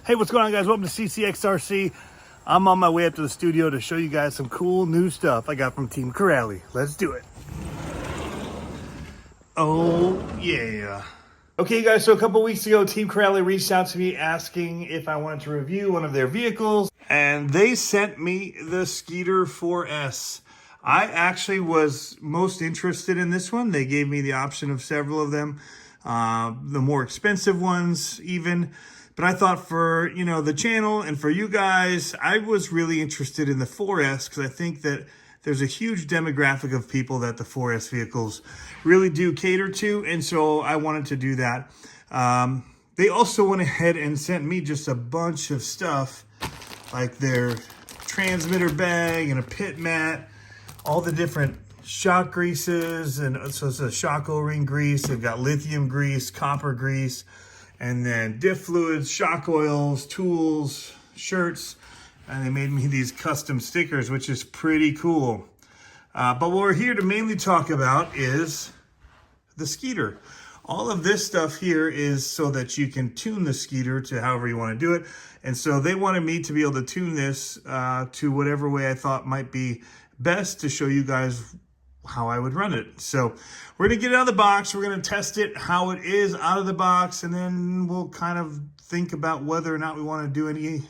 Hey, what's going on, guys? Welcome to CCxRC. I'm on my way up to the studio to show you guys some cool new stuff I got from Team Corally. Let's do it. Oh, yeah. Okay, guys, so a couple weeks ago, Team Corally reached out to me asking if I wanted to review one of their vehicles, and they sent me the Sketer 4S. I actually was most interested in this one. They gave me the option of several of them, the more expensive ones even. But I thought for, the channel and for you guys, I was really interested in the 4S because I think that there's a huge demographic of people that the 4S vehicles really do cater to. And so I wanted to do that. They also went ahead and sent me just a bunch of stuff like their transmitter bag and a pit mat, all the different shock greases. And so it's a shock O-ring grease. They've got lithium grease, copper grease, and then diff fluids, shock oils, tools, shirts, and they made me these custom stickers, which is pretty cool. But what we're here to mainly talk about is the Sketer. All of this stuff here is so that you can tune the Sketer to however you want to do it. And so they wanted me to be able to tune this to whatever way I thought might be best to show you guys how I would run it. So we're gonna get it out of the box. We're gonna test it how it is out of the box, and then we'll kind of think about whether or not we want to do any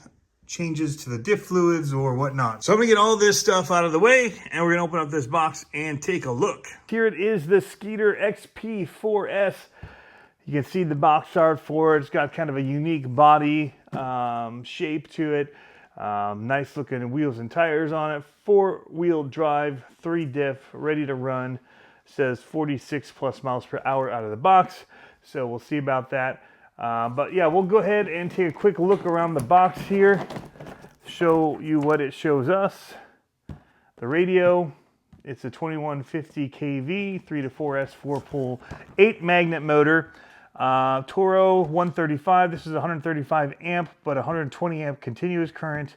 changes to the diff fluids or whatnot. So I'm gonna get all this stuff out of the way, and we're gonna open up this box and take a look. Here it is, the Sketer XP4S. You can see the box art for it. It's got kind of a unique body shape to it. Nice looking wheels and tires on it. 4-wheel drive, 3 diff, ready to run. Says 46 plus miles per hour out of the box. So we'll see about that. But yeah, we'll go ahead and take a quick look around the box here. Show you what it shows us. The radio, it's a 2150 kV, 3 to 4S, 4-pole, 8 magnet motor. Toro 135, this is 135 amp, but 120 amp continuous current,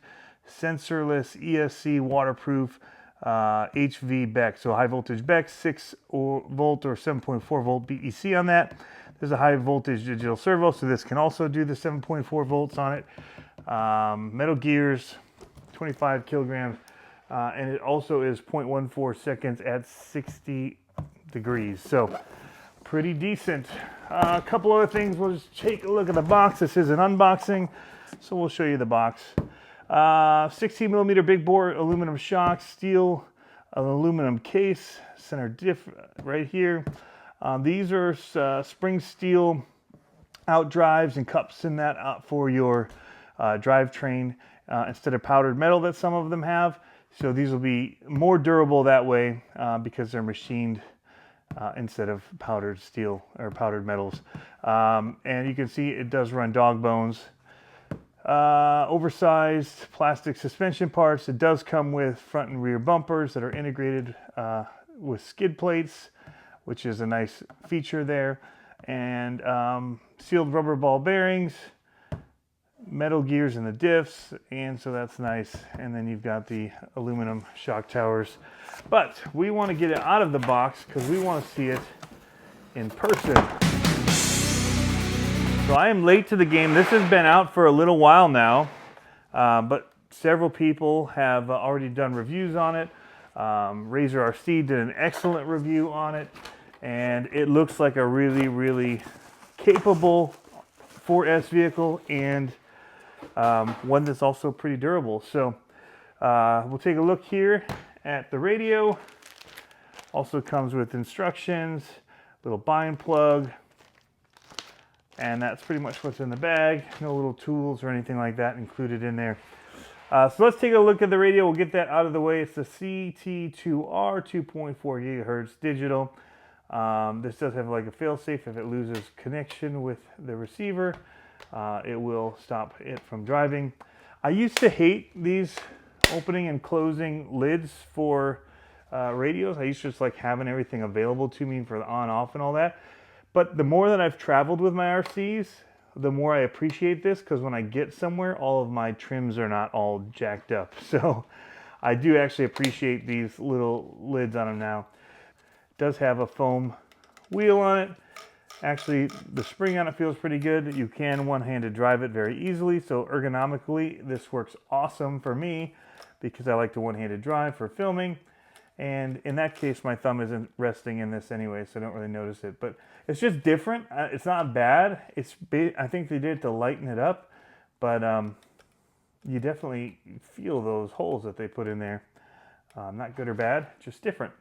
sensorless ESC waterproof HV BEC. So high voltage BEC, 6 volt or 7.4 volt BEC on that. There's a high voltage digital servo, so this can also do the 7.4 volts on it. Metal gears, 25 kilograms, and it also is 0.14 seconds at 60 degrees. So pretty decent. A couple other things, we'll just take a look at the box. This is an unboxing, so we'll show you the box. 16 millimeter big bore aluminum shocks, steel, an aluminum case, center diff right here. These are spring steel out drives and cups in that for your drivetrain instead of powdered metal that some of them have. So these will be more durable that way because they're machined instead of powdered steel or powdered metals. And you can see it does run dog bones. Oversized plastic suspension parts. It does come with front and rear bumpers that are integrated with skid plates, which is a nice feature there. And sealed rubber ball bearings, metal gears in the diffs, and so that's nice. And then you've got the aluminum shock towers. But we want to get it out of the box because we want to see it in person. So I am late to the game. This has been out for a little while now, but several people have already done reviews on it. Razor RC did an excellent review on it, and it looks like a really, really capable 4S vehicle and one that's also pretty durable. So we'll take a look here at the radio. Also comes with instructions, little bind plug, and that's pretty much what's in the bag. No little tools or anything like that included in there. So let's take a look at the radio. We'll get that out of the way. It's the CT2R 2.4 gigahertz digital. This does have like a fail-safe. If it loses connection with the receiver, it will stop it from driving. I used to hate these opening and closing lids for radios. I used to just like having everything available to me for the on-off and all that. But the more that I've traveled with my RCs, the more I appreciate this, because when I get somewhere, all of my trims are not all jacked up. So I do actually appreciate these little lids on them now. It does have a foam wheel on it. Actually, the spring on it feels pretty good. You can one-handed drive it very easily, so ergonomically, this works awesome for me because I like to one-handed drive for filming. And in that case, my thumb isn't resting in this anyway, so I don't really notice it. But it's just different. It's not bad. I think they did it to lighten it up, but you definitely feel those holes that they put in there. Not good or bad, just different.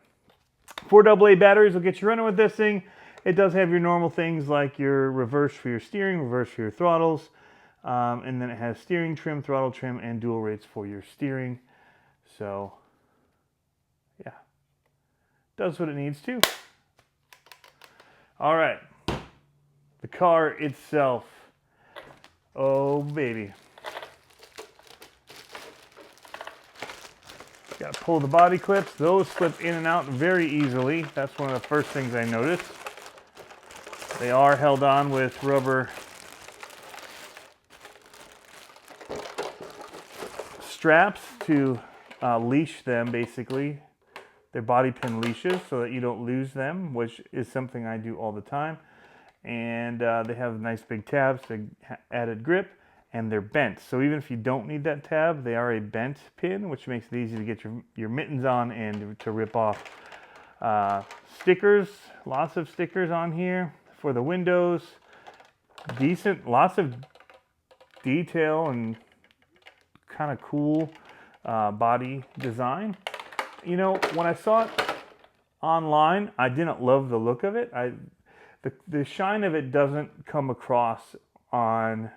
4 AA batteries will get you running with this thing. It does have your normal things like your reverse for your steering, reverse for your throttles, and then it has steering trim, throttle trim, and dual rates for your steering. So, yeah, does what it needs to. All right, the car itself. Oh, baby. Got to pull the body clips. Those slip in and out very easily. That's one of the first things I noticed. They are held on with rubber straps to leash them, basically. They're body pin leashes so that you don't lose them, which is something I do all the time. And they have nice big tabs to added grip, and they're bent. So even if you don't need that tab, they are a bent pin, which makes it easy to get your mittens on and to rip off. Stickers, lots of stickers on here for the windows. Decent, lots of detail and kind of cool body design. You know, when I saw it online, I didn't love the look of it. The shine of it doesn't come across on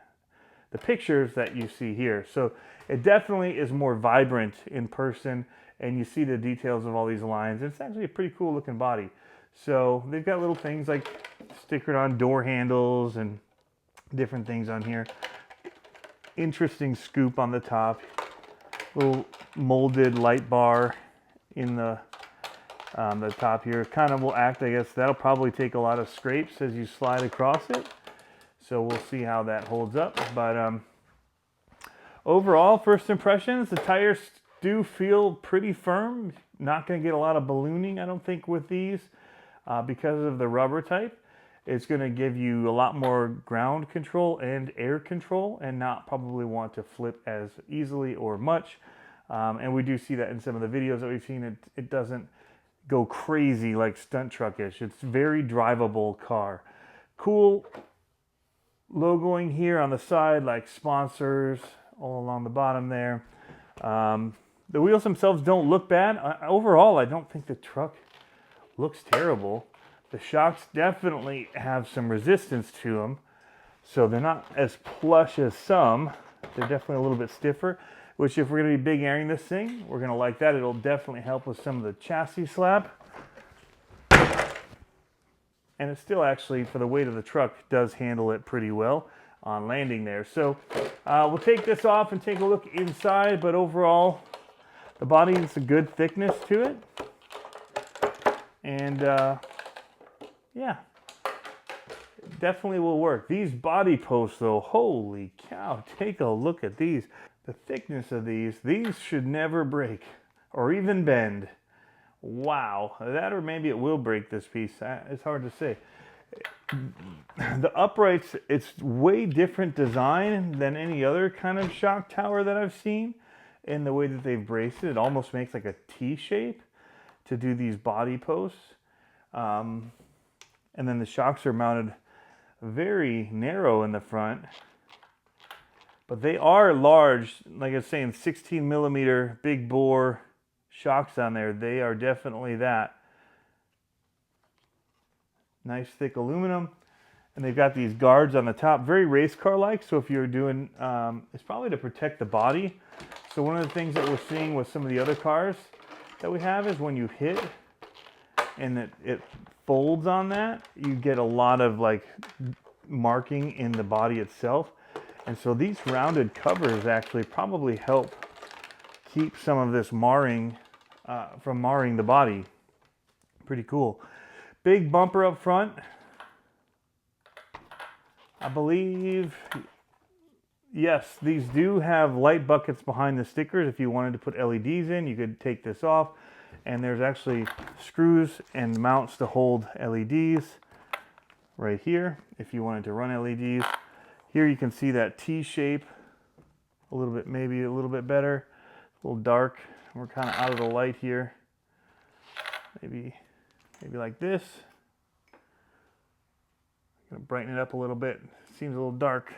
the pictures that you see here. So it definitely is more vibrant in person, and you see the details of all these lines. It's actually a pretty cool looking body. So they've got little things like stickered on door handles and different things on here. Interesting scoop on the top. Little molded light bar in the top here. Kind of will act, I guess, that'll probably take a lot of scrapes as you slide across it. So we'll see how that holds up. But overall, first impressions, the tires do feel pretty firm. Not going to get a lot of ballooning, I don't think, with these because of the rubber type. It's going to give you a lot more ground control and air control and not probably want to flip as easily or much. And we do see that in some of the videos that we've seen. It doesn't go crazy like stunt truckish. It's very drivable car. Cool logoing here on the side, like sponsors all along the bottom there. The wheels themselves don't look bad. Overall, I don't think the truck looks terrible. The shocks definitely have some resistance to them, so they're not as plush as some. They're definitely a little bit stiffer, which if we're going to be big airing this thing, we're going to like that. It'll definitely help with some of the chassis slap. And it still actually, for the weight of the truck, does handle it pretty well on landing there. So we'll take this off and take a look inside, but overall, the body has a good thickness to it. And yeah, it definitely will work. These body posts though, holy cow, take a look at these. The thickness of these should never break or even bend. Wow, that or maybe it will break this piece. It's hard to say. The uprights, it's way different design than any other kind of shock tower that I've seen in the way that they've braced it. It almost makes like a T shape to do these body posts. And then the shocks are mounted very narrow in the front. But they are large, like I was saying, 16 millimeter big bore shocks on there. They are definitely that. Nice thick aluminum. And they've got these guards on the top, very race car like. So if you're doing, it's probably to protect the body. So one of the things that we're seeing with some of the other cars that we have is when you hit and it folds on that, you get a lot of like marking in the body itself. And so these rounded covers actually probably help keep some of this marring from marring the body. Pretty cool. Big bumper up front. I believe, yes, these do have light buckets behind the stickers. If you wanted to put LEDs in, you could take this off. And there's actually screws and mounts to hold LEDs. right here if you wanted to run LEDs. Here you can see that T shape a little bit, maybe a little bit better. A little dark. We're kind of out of the light here. Maybe like this. I'm gonna brighten it up a little bit. Seems a little dark.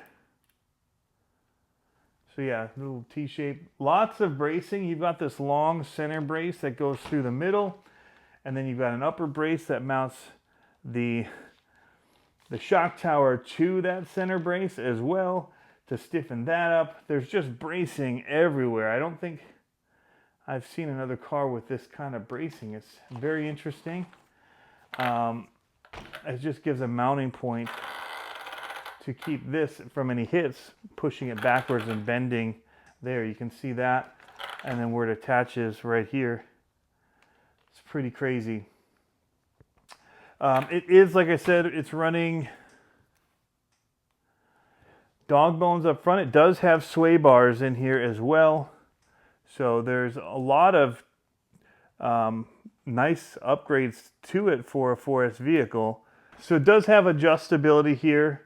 So yeah, little T shape. Lots of bracing. You've got this long center brace that goes through the middle, and then you've got an upper brace that mounts the shock tower to that center brace as well to stiffen that up. There's just bracing everywhere. I don't think I've seen another car with this kind of bracing. It's very interesting. It just gives a mounting point to keep this from any hits, pushing it backwards and bending there. You can see that. And then where it attaches right here. It's pretty crazy. It is, like I said, it's running dog bones up front. It does have sway bars in here as well. So there's a lot of nice upgrades to it for a 4S vehicle. So it does have adjustability here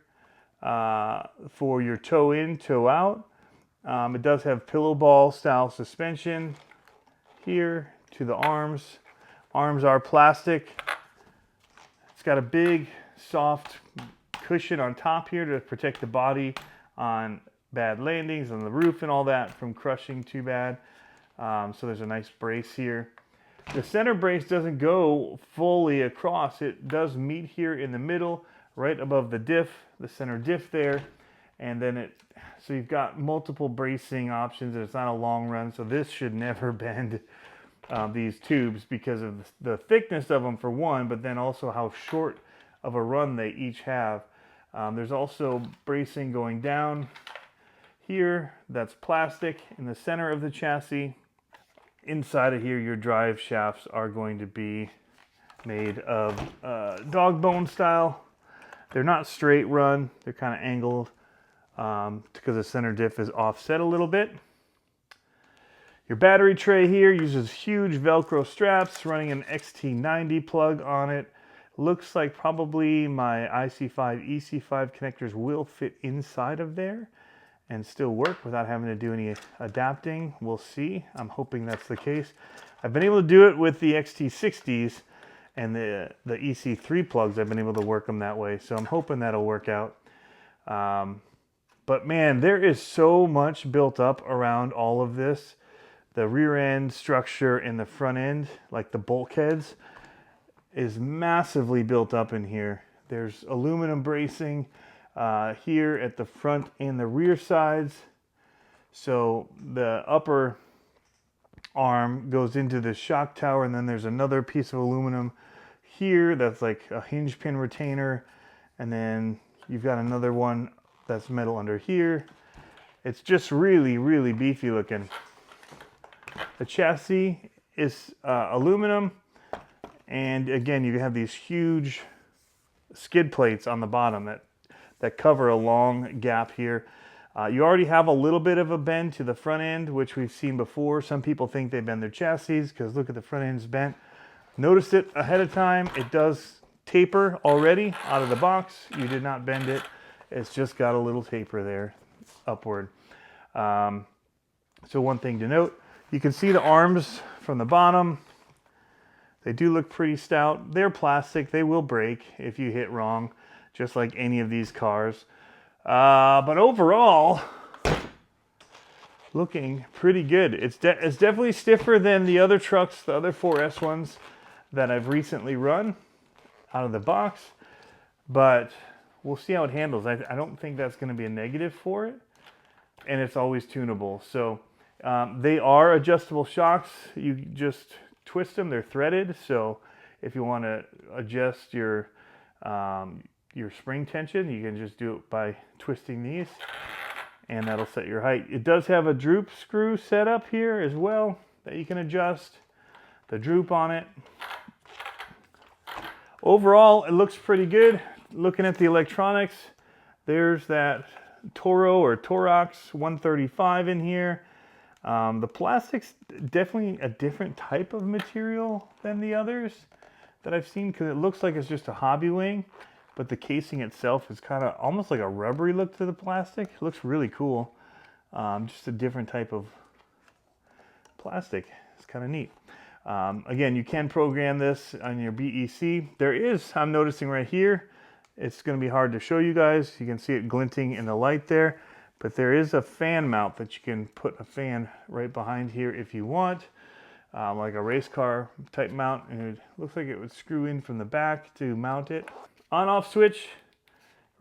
for your toe in, toe out. It does have pillow ball style suspension here to the arms. Arms are plastic. It's got a big soft cushion on top here to protect the body on bad landings on the roof and all that from crushing too bad. So there's a nice brace here. The center brace doesn't go fully across. It does meet here in the middle, right above the diff, the center diff there. And then so you've got multiple bracing options. It's not a long run, so this should never bend these tubes because of the thickness of them for one, but then also how short of a run they each have. There's also bracing going down here that's plastic in the center of the chassis. Inside of here, your drive shafts are going to be made of dog bone style. They're not straight run, they're kind of angled because the center diff is offset a little bit. Your battery tray here uses huge Velcro straps running an XT90 plug on it. Looks like probably my IC5, EC5 connectors will fit inside of there and still work without having to do any adapting. We'll see. I'm hoping that's the case. I've been able to do it with the XT60s and the EC3 plugs. I've been able to work them that way, so I'm hoping that'll work out. But man, there is so much built up around all of this. The rear end structure and the front end, like the bulkheads, is massively built up in here. There's aluminum bracing here at the front and the rear sides. So the upper arm goes into the shock tower, and then there's another piece of aluminum here that's like a hinge pin retainer, and then you've got another one that's metal under here. It's just really, really beefy looking. The chassis is aluminum, and again, you have these huge skid plates on the bottom that cover a long gap here. You already have a little bit of a bend to the front end, which we've seen before. Some people think they bend their chassis because look at the front end's bent. Noticed it ahead of time. It does taper already out of the box. You did not bend it. It's just got a little taper there upward. So one thing to note, you can see the arms from the bottom. They do look pretty stout. They're plastic. They will break if you hit wrong, just like any of these cars. But overall, looking pretty good. It's definitely stiffer than the other trucks, the other 4S ones that I've recently run out of the box. But we'll see how it handles. I don't think that's going to be a negative for it. And it's always tunable. So they are adjustable shocks. You just twist them. They're threaded. So if you want to adjust your spring tension, you can just do it by twisting these, and that'll set your height. It does have a droop screw set up here as well that you can adjust the droop on it. Overall, it looks pretty good. Looking at the electronics, there's that Toro or Torox 135 in here. The plastic's definitely a different type of material than the others that I've seen, because it looks like it's just a hobby wing. but the casing itself is kind of almost like a rubbery look to the plastic. It looks really cool. Just a different type of plastic. It's kind of neat. Again, you can program this on your BEC. There is, I'm noticing right here, it's going to be hard to show you guys. You can see it glinting in the light there, but there is a fan mount that you can put a fan right behind here if you want, like a race car type mount, and it looks like it would screw in from the back to mount it. On-off switch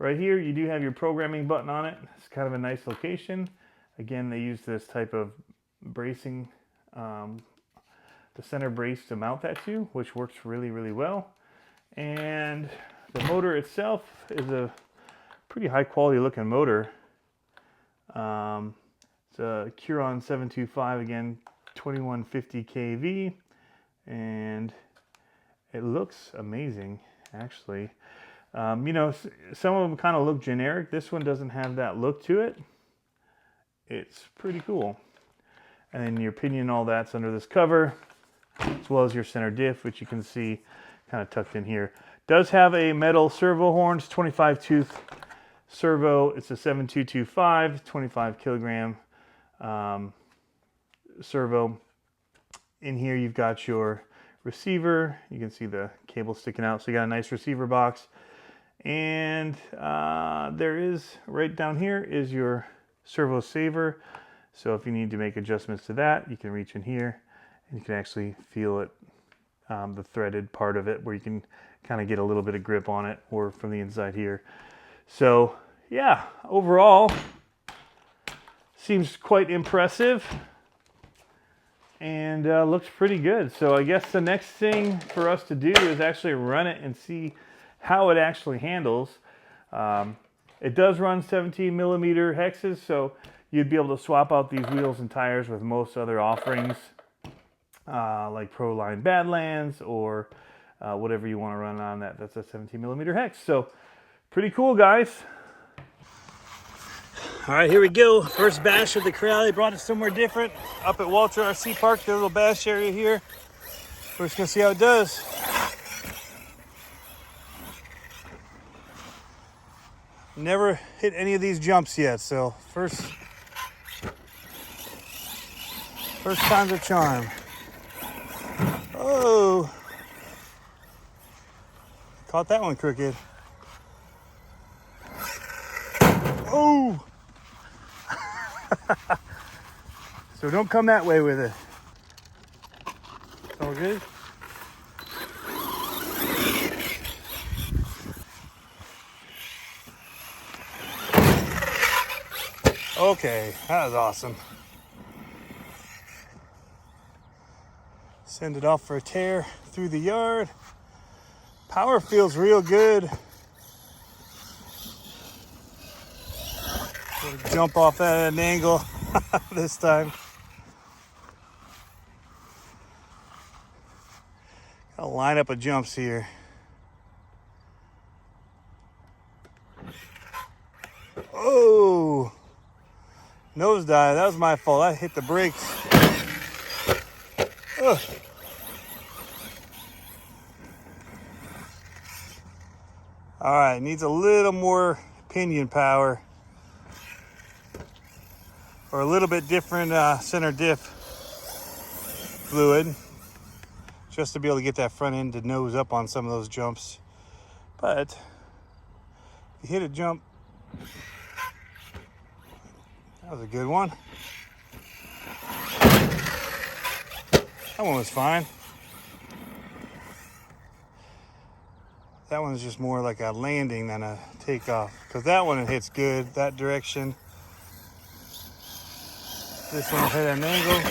right here, you do have your programming button on it. It's kind of a nice location. Again, they use this type of bracing, the center brace to mount that to, which works really, really well. And the motor itself is a pretty high quality looking motor. It's a Curon 725, again, 2150 kV, and it looks amazing, actually. You know, some of them kind of look generic. This one doesn't have that look to it. It's pretty cool. And then your pinion, all that's under this cover, as well as your center diff, which you can see kind of tucked in here. Does have a metal servo horns, 25 tooth servo. It's a 7225, 25 kilogram servo. In here you've got your receiver. You can see the cable sticking out, so you got a nice receiver box. And there is, right down here is your servo saver. So if you need to make adjustments to that, you can reach in here and you can actually feel it, the threaded part of it, where you can kind of get a little bit of grip on it, or from the inside here. So yeah, overall seems quite impressive and looks pretty good. So I guess the next thing for us to do is actually run it and see how it actually handles. It does run 17 millimeter hexes, so you'd be able to swap out these wheels and tires with most other offerings, like Proline Badlands or whatever you want to run on that. That's a 17 millimeter hex. So pretty cool, guys. All right, here we go. First bash of the Corally. Brought it somewhere different, up at Walter RC Park, their little bash area here. We're just gonna see how it does. Never hit any of these jumps yet, so first time's a charm. Oh, caught that one crooked. Oh. So don't come that way with it. All good? Okay, that was awesome. Send it off for a tear through the yard. Power feels real good. Jump off at an angle this time. Got a lineup of jumps here. Oh, nosedive. That was my fault. I hit the brakes. Ugh. All right, needs a little more pinion power, or a little bit different center diff fluid, just to be able to get that front end to nose up on some of those jumps. But if you hit a jump, that was a good one. That one was fine. That one's just more like a landing than a takeoff, because that one, it hits good that direction. This one hit at an angle.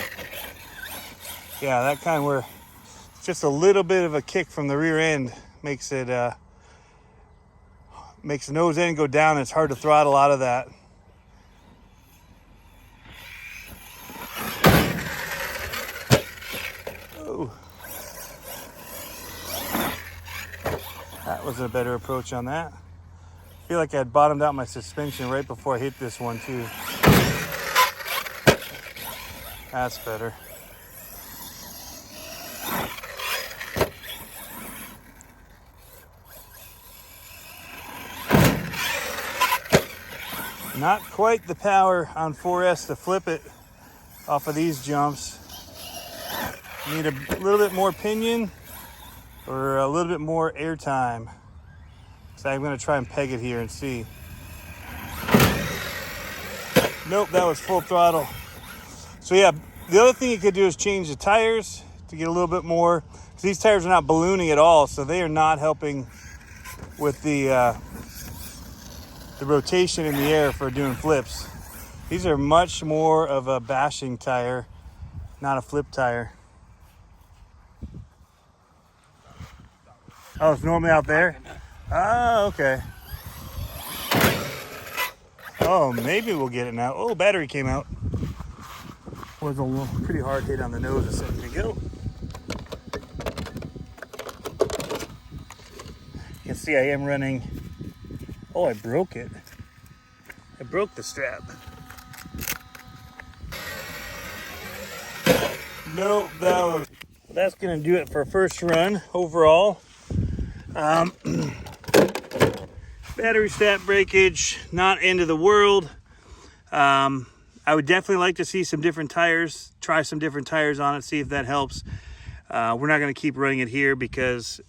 Yeah, that kind where just a little bit of a kick from the rear end makes it makes the nose end go down. It's hard to throttle out of that. Oh, that was a better approach on that. I feel like I had bottomed out my suspension right before I hit this one too. That's better. Not quite the power on 4S to flip it off of these jumps. Need a little bit more pinion or a little bit more air time. So I'm going to try and peg it here and see. Nope, that was full throttle. So yeah, the other thing you could do is change the tires to get a little bit more. These tires are not ballooning at all, so they are not helping with the rotation in the air for doing flips. These are much more of a bashing tire, not a flip tire. Oh, it's normally out there? Oh, okay. Oh, maybe we'll get it now. Oh, battery came out. Was a pretty hard hit on the nose a second ago. You can see I am running. Oh, I broke it. I broke the strap. Nope, that's gonna do it for first run overall. Battery strap breakage, not end of the world. I would definitely like to see some different tires, try some different tires on it, see if that helps. We're not going to keep running it here because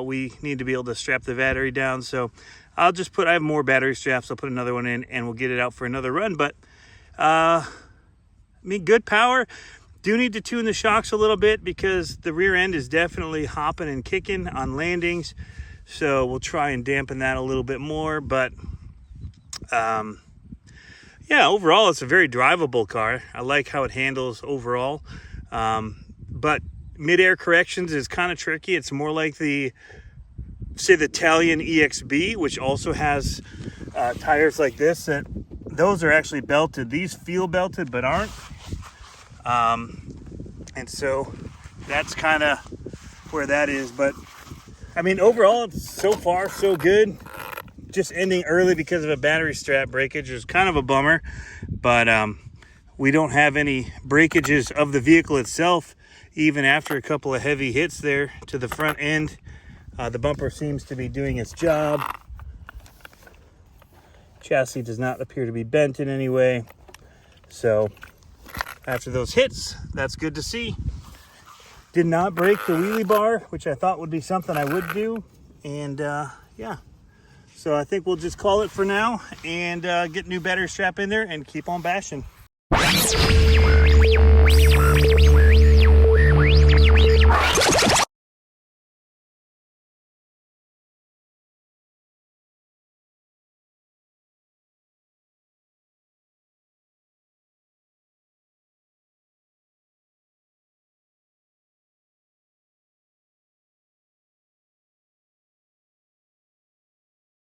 we need to be able to strap the battery down. So I'll just I have more battery straps. I'll put another one in and we'll get it out for another run. But I mean, good power. Do need to tune the shocks a little bit because the rear end is definitely hopping and kicking on landings. So we'll try and dampen that a little bit more. But yeah, overall, it's a very drivable car. I like how it handles overall. But mid-air corrections is kind of tricky. It's more like the Italian EXB, which also has tires like this. That those are actually belted. These feel belted, but aren't. And so that's kind of where that is. But I mean, overall, it's so far so good. Just ending early because of a battery strap breakage is kind of a bummer, but we don't have any breakages of the vehicle itself, even after a couple of heavy hits there to the front end. The bumper seems to be doing its job. Chassis does not appear to be bent in any way. So after those hits, that's good to see. Did not break the wheelie bar, which I thought would be something I would do. And yeah. So I think we'll just call it for now and get new battery strap in there and keep on bashing.